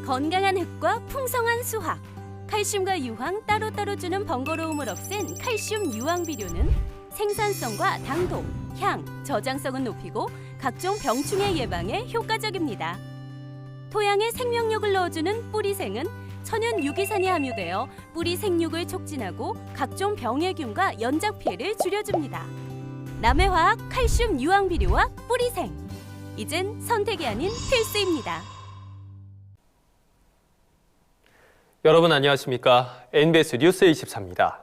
건강한 흙과 풍성한 수확, 칼슘과 유황 따로따로 주는 번거로움을 없앤 칼슘 유황 비료는 생산성과 당도, 향, 저장성은 높이고 각종 병충해 예방에 효과적입니다. 토양에 생명력을 넣어주는 뿌리생은 천연 유기산이 함유되어 뿌리 생육을 촉진하고 각종 병해균과 연작 피해를 줄여줍니다. 남해화학 칼슘 유황 비료와 뿌리생. 이젠 선택이 아닌 필수입니다. 여러분 안녕하십니까? NBS 뉴스 24입니다.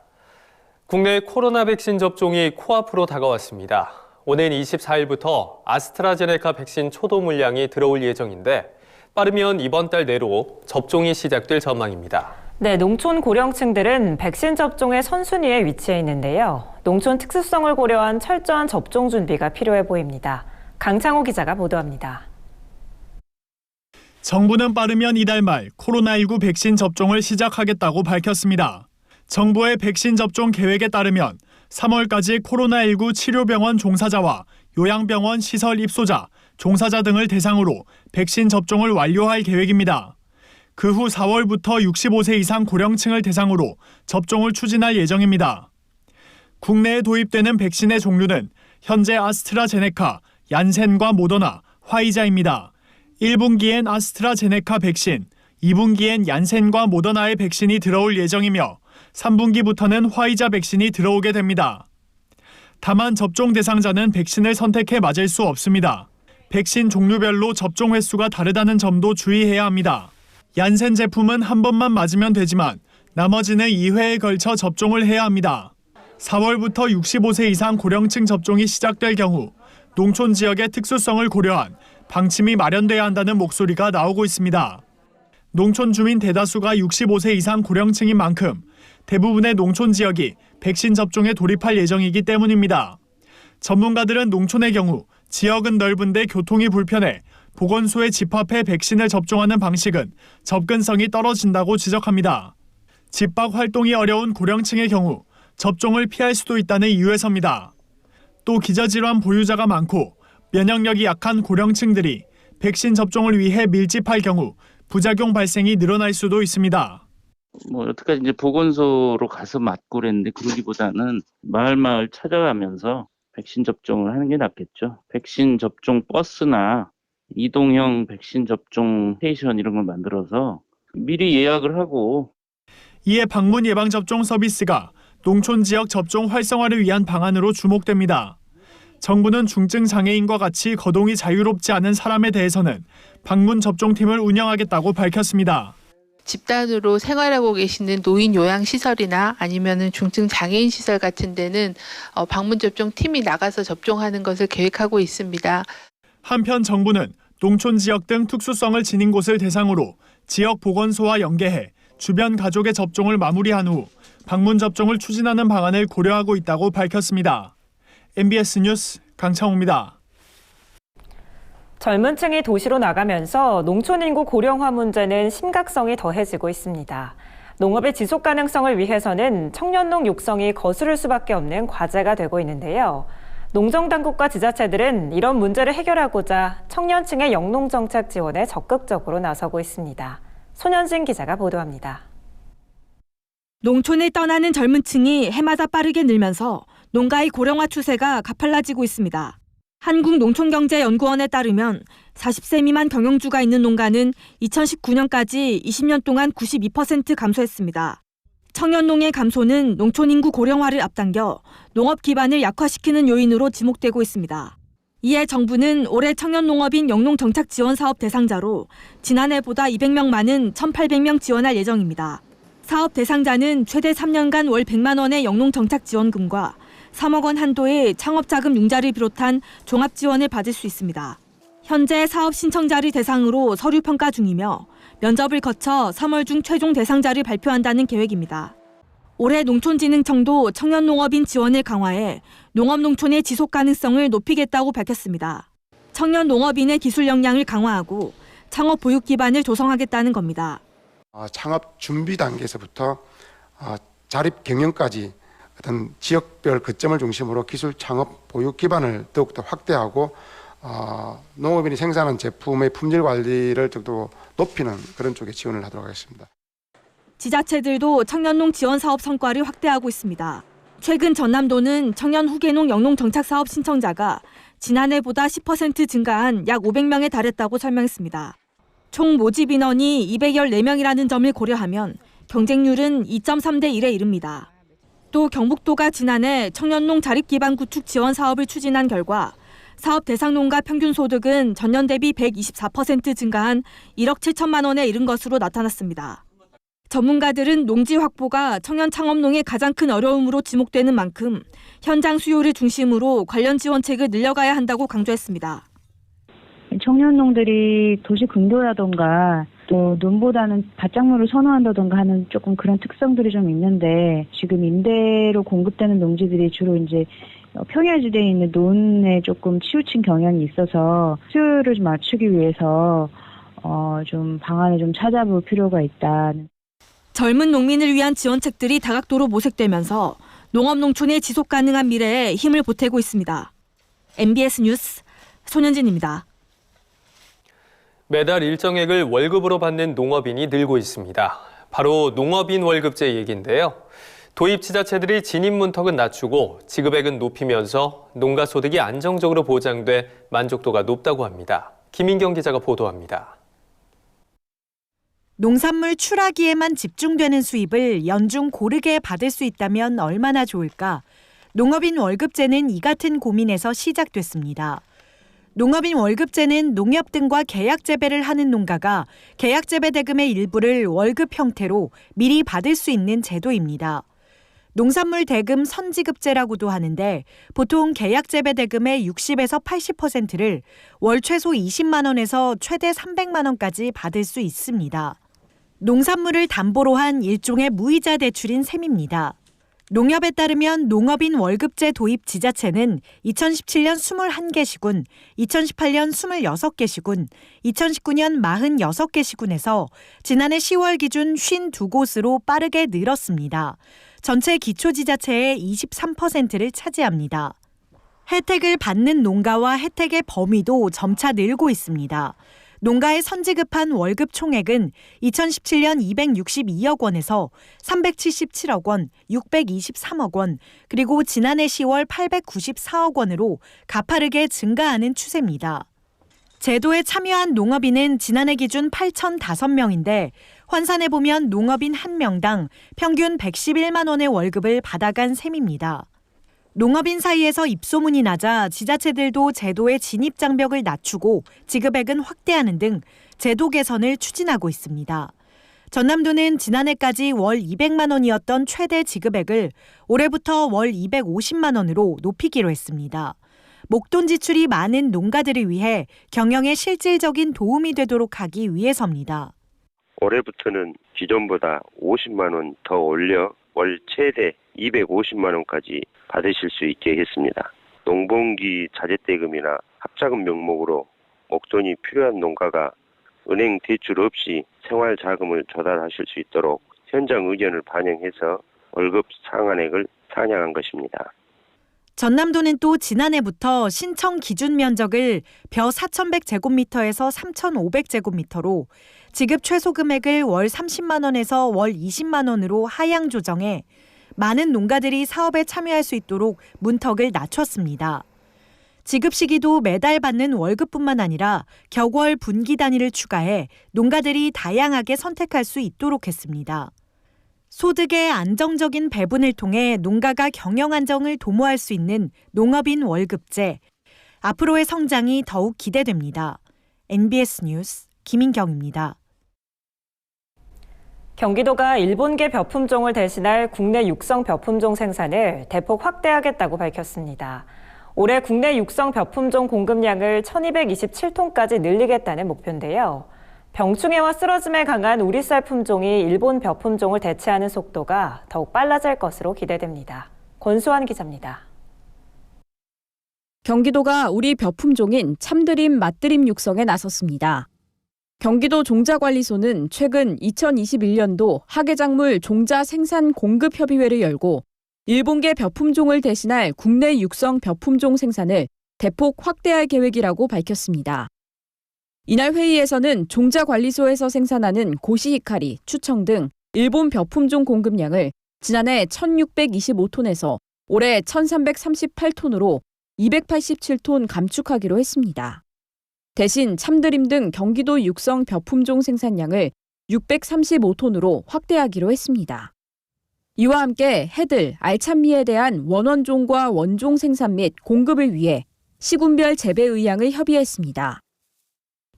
국내 코로나 백신 접종이 코앞으로 다가왔습니다. 오는 24일부터 아스트라제네카 백신 초도 물량이 들어올 예정인데 빠르면 이번 달 내로 접종이 시작될 전망입니다. 네, 농촌 고령층들은 백신 접종의 선순위에 위치해 있는데요. 농촌 특수성을 고려한 철저한 접종 준비가 필요해 보입니다. 강창호 기자가 보도합니다. 정부는 빠르면 이달 말 코로나19 백신 접종을 시작하겠다고 밝혔습니다. 정부의 백신 접종 계획에 따르면 3월까지 코로나19 치료병원 종사자와 요양병원 시설 입소자, 종사자 등을 대상으로 백신 접종을 완료할 계획입니다. 그 후 4월부터 65세 이상 고령층을 대상으로 접종을 추진할 예정입니다. 국내에 도입되는 백신의 종류는 현재 아스트라제네카, 얀센과 모더나, 화이자입니다. 1분기엔 아스트라제네카 백신, 2분기엔 얀센과 모더나의 백신이 들어올 예정이며 3분기부터는 화이자 백신이 들어오게 됩니다. 다만 접종 대상자는 백신을 선택해 맞을 수 없습니다. 백신 종류별로 접종 횟수가 다르다는 점도 주의해야 합니다. 얀센 제품은 한 번만 맞으면 되지만 나머지는 2회에 걸쳐 접종을 해야 합니다. 4월부터 65세 이상 고령층 접종이 시작될 경우 농촌 지역의 특수성을 고려한 방침이 마련돼야 한다는 목소리가 나오고 있습니다. 농촌 주민 대다수가 65세 이상 고령층인 만큼 대부분의 농촌 지역이 백신 접종에 돌입할 예정이기 때문입니다. 전문가들은 농촌의 경우 지역은 넓은데 교통이 불편해 보건소에 집합해 백신을 접종하는 방식은 접근성이 떨어진다고 지적합니다. 집밖 활동이 어려운 고령층의 경우 접종을 피할 수도 있다는 이유에서입니다. 또 기저질환 보유자가 많고 면역력이 약한 고령층들이 백신 접종을 위해 밀집할 경우 부작용 발생이 늘어날 수도 있습니다. 여태까지 이제 보건소로 가서 맞고 그랬는데 그러기보다는 마을 찾아가면서 백신 접종을 하는 게 낫겠죠. 백신 접종 버스나 이동형 백신 접종 스테이션 이런 걸 만들어서 미리 예약을 하고. 이에 방문 예방접종 서비스가 농촌 지역 접종 활성화를 위한 방안으로 주목됩니다. 정부는 중증 장애인과 같이 거동이 자유롭지 않은 사람에 대해서는 방문 접종팀을 운영하겠다고 밝혔습니다. 집단으로 생활하고 계시는 노인 요양시설이나 아니면은 중증 장애인 시설 같은 데는 방문 접종 팀이 나가서 접종하는 것을 계획하고 있습니다. 한편 정부는 농촌 지역 등 특수성을 지닌 곳을 대상으로 지역 보건소와 연계해 주변 가족의 접종을 마무리한 후 방문 접종을 추진하는 방안을 고려하고 있다고 밝혔습니다. MBS 뉴스 강창호입니다. 젊은 층이 도시로 나가면서 농촌 인구 고령화 문제는 심각성이 더해지고 있습니다. 농업의 지속 가능성을 위해서는 청년농 육성이 거스를 수밖에 없는 과제가 되고 있는데요. 농정당국과 지자체들은 이런 문제를 해결하고자 청년층의 영농정책 지원에 적극적으로 나서고 있습니다. 손현진 기자가 보도합니다. 농촌을 떠나는 젊은 층이 해마다 빠르게 늘면서 농가의 고령화 추세가 가팔라지고 있습니다. 한국농촌경제연구원에 따르면 40세 미만 경영주가 있는 농가는 2019년까지 20년 동안 92% 감소했습니다. 청년농의 감소는 농촌 인구 고령화를 앞당겨 농업 기반을 약화시키는 요인으로 지목되고 있습니다. 이에 정부는 올해 청년농업인 영농정착지원사업 대상자로 지난해보다 200명 많은 1,800명 지원할 예정입니다. 사업 대상자는 최대 3년간 월 100만 원의 영농정착지원금과 3억 원 한도의 창업자금 융자를 비롯한 종합지원을 받을 수 있습니다. 현재 사업 신청자를 대상으로 서류 평가 중이며 면접을 거쳐 3월 중 최종 대상자를 발표한다는 계획입니다. 올해 농촌진흥청도 청년농업인 지원을 강화해 농업농촌의 지속 가능성을 높이겠다고 밝혔습니다. 청년농업인의 기술 역량을 강화하고 창업 보육 기반을 조성하겠다는 겁니다. 창업 준비 단계에서부터 자립 경영까지 어떤 지역별 거점을 중심으로 기술 창업 보육 기반을 더욱더 확대하고 농업인이 생산한 제품의 품질 관리를 좀 더 높이는 그런 쪽에 지원을 하도록 하겠습니다. 지자체들도 청년농 지원 사업 성과를 확대하고 있습니다. 최근 전남도는 청년 후계농 영농 정착 사업 신청자가 지난해보다 10% 증가한 약 500명에 달했다고 설명했습니다. 총 모집 인원이 214명이라는 점을 고려하면 경쟁률은 2.3대 1에 이릅니다. 또 경북도가 지난해 청년농 자립기반 구축 지원 사업을 추진한 결과 사업 대상 농가 평균 소득은 전년 대비 124% 증가한 1억 7천만 원에 이른 것으로 나타났습니다. 전문가들은 농지 확보가 청년 창업농의 가장 큰 어려움으로 지목되는 만큼 현장 수요를 중심으로 관련 지원책을 늘려가야 한다고 강조했습니다. 청년농들이 도시 근교라던가 또 논보다는 밭작물을 선호한다던가 하는 조금 그런 특성들이 좀 있는데 지금 임대로 공급되는 농지들이 주로 이제 평야지대에 있는 논에 조금 치우친 경향이 있어서 수요를 좀 맞추기 위해서 좀 방안을 좀 찾아볼 필요가 있다. 젊은 농민을 위한 지원책들이 다각도로 모색되면서 농업 농촌의 지속 가능한 미래에 힘을 보태고 있습니다. MBS 뉴스 손현진입니다. 매달 일정액을 월급으로 받는 농업인이 늘고 있습니다. 바로 농업인 월급제 얘기인데요. 도입 지자체들이 진입 문턱은 낮추고 지급액은 높이면서 농가 소득이 안정적으로 보장돼 만족도가 높다고 합니다. 김인경 기자가 보도합니다. 농산물 출하기에만 집중되는 수입을 연중 고르게 받을 수 있다면 얼마나 좋을까? 농업인 월급제는 이 같은 고민에서 시작됐습니다. 농업인 월급제는 농협 등과 계약 재배를 하는 농가가 계약 재배 대금의 일부를 월급 형태로 미리 받을 수 있는 제도입니다. 농산물 대금 선지급제라고도 하는데 보통 계약 재배 대금의 60에서 80%를 월 최소 20만 원에서 최대 300만 원까지 받을 수 있습니다. 농산물을 담보로 한 일종의 무이자 대출인 셈입니다. 농협에 따르면 농업인 월급제 도입 지자체는 2017년 21개 시군, 2018년 26개 시군, 2019년 46개 시군에서 지난해 10월 기준 52곳으로 빠르게 늘었습니다. 전체 기초지자체의 23%를 차지합니다. 혜택을 받는 농가와 혜택의 범위도 점차 늘고 있습니다. 농가에 선지급한 월급 총액은 2017년 262억 원에서 377억 원, 623억 원, 그리고 지난해 10월 894억 원으로 가파르게 증가하는 추세입니다. 제도에 참여한 농업인은 지난해 기준 8,005명인데 환산해보면 농업인 1명당 평균 111만 원의 월급을 받아간 셈입니다. 농업인 사이에서 입소문이 나자 지자체들도 제도의 진입 장벽을 낮추고 지급액은 확대하는 등 제도 개선을 추진하고 있습니다. 전남도는 지난해까지 월 200만 원이었던 최대 지급액을 올해부터 월 250만 원으로 높이기로 했습니다. 목돈 지출이 많은 농가들을 위해 경영에 실질적인 도움이 되도록 하기 위해서입니다. 올해부터는 기존보다 50만 원 더 올려 월 최대 250만 원까지 받으실 수 있게 했습니다. 농번기 자재대금이나 합자금 명목으로 목돈이 필요한 농가가 은행 대출 없이 생활자금을 조달하실 수 있도록 현장 의견을 반영해서 월급 상한액을 상향한 것입니다. 전남도는 또 지난해부터 신청 기준 면적을 벼 4,100제곱미터에서 3,500제곱미터로 지급 최소 금액을 월 30만 원에서 월 20만 원으로 하향 조정해 많은 농가들이 사업에 참여할 수 있도록 문턱을 낮췄습니다. 지급 시기도 매달 받는 월급뿐만 아니라 격월 분기 단위를 추가해 농가들이 다양하게 선택할 수 있도록 했습니다. 소득의 안정적인 배분을 통해 농가가 경영 안정을 도모할 수 있는 농업인 월급제. 앞으로의 성장이 더욱 기대됩니다. MBS 뉴스 김인경입니다. 경기도가 일본계 벼품종을 대신할 국내 육성 벼품종 생산을 대폭 확대하겠다고 밝혔습니다. 올해 국내 육성 벼품종 공급량을 1,227톤까지 늘리겠다는 목표인데요. 병충해와 쓰러짐에 강한 우리쌀 품종이 일본 벼품종을 대체하는 속도가 더욱 빨라질 것으로 기대됩니다. 권수환 기자입니다. 경기도가 우리 벼품종인 참드림, 맛드림 육성에 나섰습니다. 경기도 종자관리소는 최근 2021년도 하계작물 종자 생산 공급협의회를 열고 일본계 벼품종을 대신할 국내 육성 벼품종 생산을 대폭 확대할 계획이라고 밝혔습니다. 이날 회의에서는 종자관리소에서 생산하는 고시히카리, 추청 등 일본 벼품종 공급량을 지난해 1,625톤에서 올해 1,338톤으로 287톤 감축하기로 했습니다. 대신 참드림 등 경기도 육성 벼품종 생산량을 635톤으로 확대하기로 했습니다. 이와 함께 해들, 알참미에 대한 원원종과 원종 생산 및 공급을 위해 시군별 재배 의향을 협의했습니다.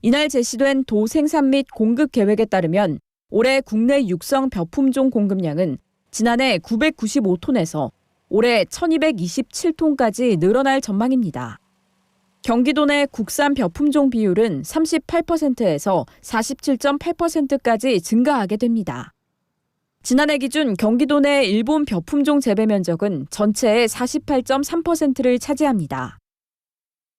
이날 제시된 도 생산 및 공급 계획에 따르면 올해 국내 육성 벼품종 공급량은 지난해 995톤에서 올해 1227톤까지 늘어날 전망입니다. 경기도 내 국산 벼품종 비율은 38%에서 47.8%까지 증가하게 됩니다. 지난해 기준 경기도 내 일본 벼품종 재배 면적은 전체의 48.3%를 차지합니다.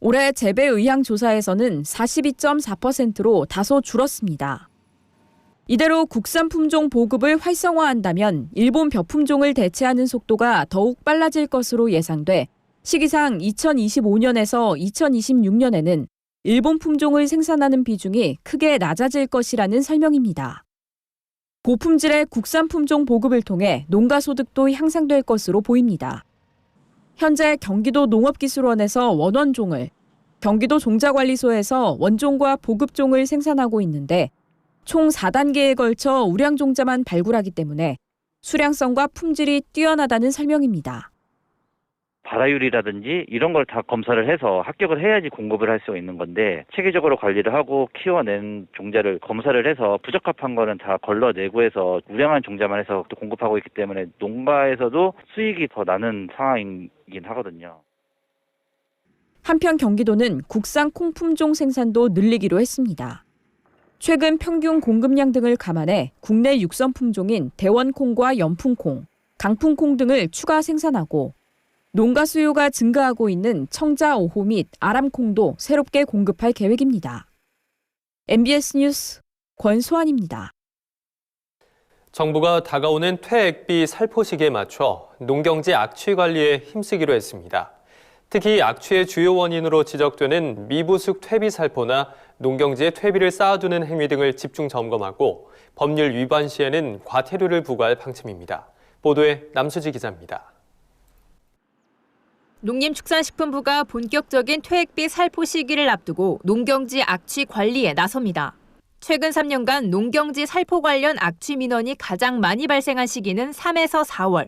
올해 재배 의향 조사에서는 42.4%로 다소 줄었습니다. 이대로 국산 품종 보급을 활성화한다면 일본 벼품종을 대체하는 속도가 더욱 빨라질 것으로 예상돼 시기상 2025년에서 2026년에는 일본 품종을 생산하는 비중이 크게 낮아질 것이라는 설명입니다. 고품질의 국산 품종 보급을 통해 농가 소득도 향상될 것으로 보입니다. 현재 경기도 농업기술원에서 원원종을, 경기도 종자관리소에서 원종과 보급종을 생산하고 있는데 총 4단계에 걸쳐 우량종자만 발굴하기 때문에 수량성과 품질이 뛰어나다는 설명입니다. 발화율이라든지 이런 걸 다 검사를 해서 합격을 해야지 공급을 할 수 있는 건데 체계적으로 관리를 하고 키워낸 종자를 검사를 해서 부적합한 거는 다 걸러내고 해서 우량한 종자만 해서 또 공급하고 있기 때문에 농가에서도 수익이 더 나는 상황이긴 하거든요. 한편 경기도는 국산 콩 품종 생산도 늘리기로 했습니다. 최근 평균 공급량 등을 감안해 국내 육선 품종인 대원콩과 연풍콩, 강풍콩 등을 추가 생산하고 농가 수요가 증가하고 있는 청자 5호 및 아람콩도 새롭게 공급할 계획입니다. MBS 뉴스 권소환입니다. 정부가 다가오는 퇴액비 살포시기에 맞춰 농경지 악취 관리에 힘쓰기로 했습니다. 특히 악취의 주요 원인으로 지적되는 미부숙 퇴비 살포나 농경지에 퇴비를 쌓아두는 행위 등을 집중 점검하고 법률 위반 시에는 과태료를 부과할 방침입니다. 보도에 남수지 기자입니다. 농림축산식품부가 본격적인 퇴액비 살포 시기를 앞두고 농경지 악취 관리에 나섭니다. 최근 3년간 농경지 살포 관련 악취 민원이 가장 많이 발생한 시기는 3에서 4월.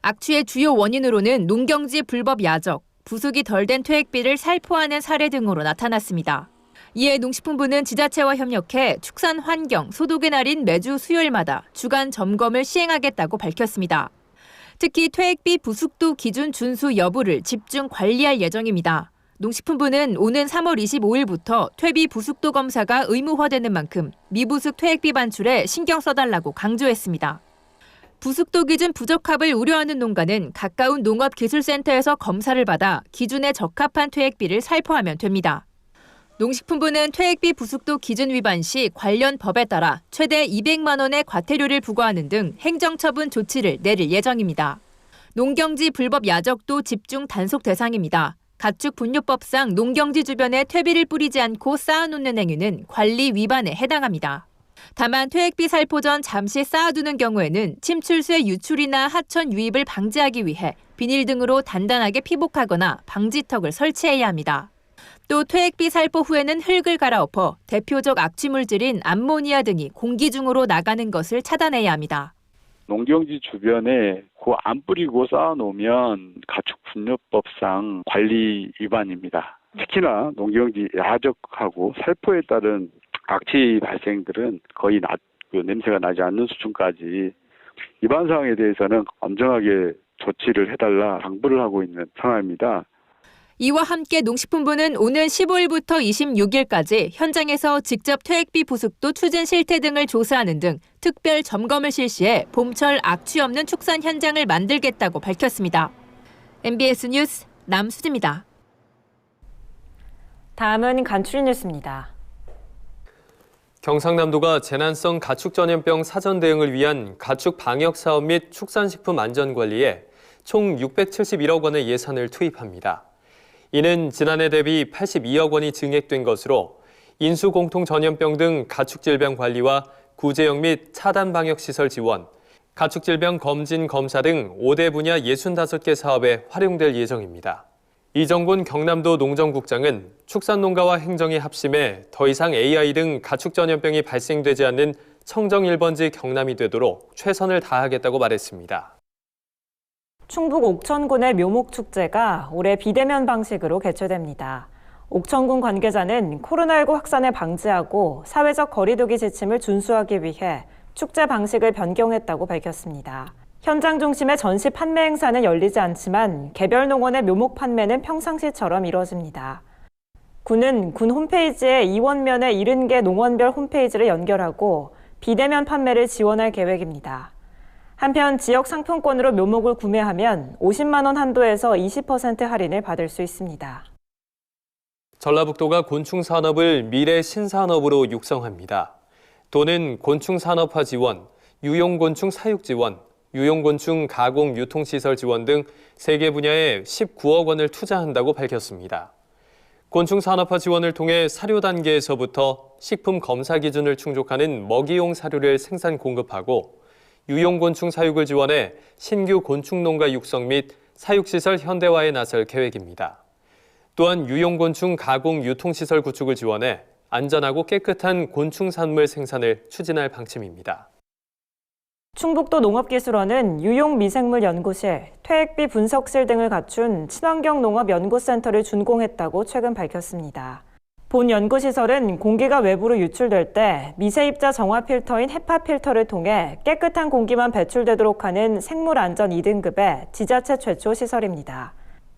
악취의 주요 원인으로는 농경지 불법 야적, 부숙이 덜 된 퇴액비를 살포하는 사례 등으로 나타났습니다. 이에 농식품부는 지자체와 협력해 축산 환경, 소득의 날인 매주 수요일마다 주간 점검을 시행하겠다고 밝혔습니다. 특히 퇴액비 부숙도 기준 준수 여부를 집중 관리할 예정입니다. 농식품부는 오는 3월 25일부터 퇴비 부숙도 검사가 의무화되는 만큼 미부숙 퇴액비 반출에 신경 써달라고 강조했습니다. 부숙도 기준 부적합을 우려하는 농가는 가까운 농업기술센터에서 검사를 받아 기준에 적합한 퇴액비를 살포하면 됩니다. 농식품부는 퇴액비 부숙도 기준 위반 시 관련 법에 따라 최대 200만 원의 과태료를 부과하는 등 행정처분 조치를 내릴 예정입니다. 농경지 불법 야적도 집중 단속 대상입니다. 가축분뇨법상 농경지 주변에 퇴비를 뿌리지 않고 쌓아놓는 행위는 관리 위반에 해당합니다. 다만 퇴액비 살포 전 잠시 쌓아두는 경우에는 침출수의 유출이나 하천 유입을 방지하기 위해 비닐 등으로 단단하게 피복하거나 방지턱을 설치해야 합니다. 또 퇴액비 살포 후에는 흙을 갈아엎어 대표적 악취 물질인 암모니아 등이 공기 중으로 나가는 것을 차단해야 합니다. 농경지 주변에 그 안 뿌리고 쌓아놓으면 가축분뇨법상 관리 위반입니다. 특히나 농경지 야적하고 살포에 따른 악취 발생들은 거의 냄새가 나지 않는 수준까지 위반 사항에 대해서는 엄정하게 조치를 해달라 당부를 하고 있는 상황입니다. 이와 함께 농식품부는 오는 15일부터 26일까지 현장에서 직접 퇴액비 부숙도 추진 실태 등을 조사하는 등 특별 점검을 실시해 봄철 악취 없는 축산 현장을 만들겠다고 밝혔습니다. MBS 뉴스 남수지입니다. 다음은 간추린 뉴스입니다. 경상남도가 재난성 가축 전염병 사전 대응을 위한 가축 방역 사업 및 축산식품 안전 관리에 총 671억 원의 예산을 투입합니다. 이는 지난해 대비 82억 원이 증액된 것으로 인수공통 전염병 등 가축질병 관리와 구제역 및 차단 방역 시설 지원, 가축질병 검진 검사 등 5대 분야 65개 사업에 활용될 예정입니다. 이정곤 경남도 농정국장은 축산농가와 행정이 합심해 더 이상 AI 등 가축 전염병이 발생되지 않는 청정 1번지 경남이 되도록 최선을 다하겠다고 말했습니다. 충북 옥천군의 묘목축제가 올해 비대면 방식으로 개최됩니다. 옥천군 관계자는 코로나19 확산을 방지하고 사회적 거리두기 지침을 준수하기 위해 축제 방식을 변경했다고 밝혔습니다. 현장 중심의 전시 판매 행사는 열리지 않지만 개별 농원의 묘목 판매는 평상시처럼 이뤄집니다. 군은 군 홈페이지에 이원면의 70개 농원별 홈페이지를 연결하고 비대면 판매를 지원할 계획입니다. 한편 지역 상품권으로 묘목을 구매하면 50만 원 한도에서 20% 할인을 받을 수 있습니다. 전라북도가 곤충 산업을 미래 신산업으로 육성합니다. 도는 곤충 산업화 지원, 유용곤충 사육 지원, 유용곤충 가공 유통시설 지원 등 3개 분야에 19억 원을 투자한다고 밝혔습니다. 곤충 산업화 지원을 통해 사료 단계에서부터 식품 검사 기준을 충족하는 먹이용 사료를 생산 공급하고 유용곤충 사육을 지원해 신규 곤충 농가 육성 및 사육시설 현대화에 나설 계획입니다. 또한 유용곤충 가공 유통시설 구축을 지원해 안전하고 깨끗한 곤충 산물 생산을 추진할 방침입니다. 충북도 농업기술원은 유용미생물연구실, 퇴액비 분석실 등을 갖춘 친환경 농업연구센터를 준공했다고 최근 밝혔습니다. 본 연구시설은 공기가 외부로 유출될 때 미세입자 정화 필터인 헤파 필터를 통해 깨끗한 공기만 배출되도록 하는 생물안전 2등급의 지자체 최초 시설입니다.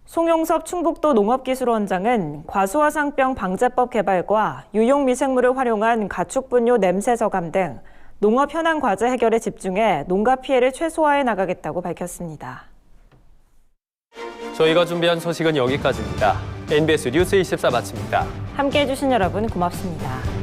송용섭 충북도 농업기술원장은 과수화상병 방제법 개발과 유용미생물을 활용한 가축분뇨 냄새 저감 등 농업 현안 과제 해결에 집중해 농가 피해를 최소화해 나가겠다고 밝혔습니다. 저희가 준비한 소식은 여기까지입니다. NBS 뉴스 24 마칩니다. 함께해 주신 여러분 고맙습니다.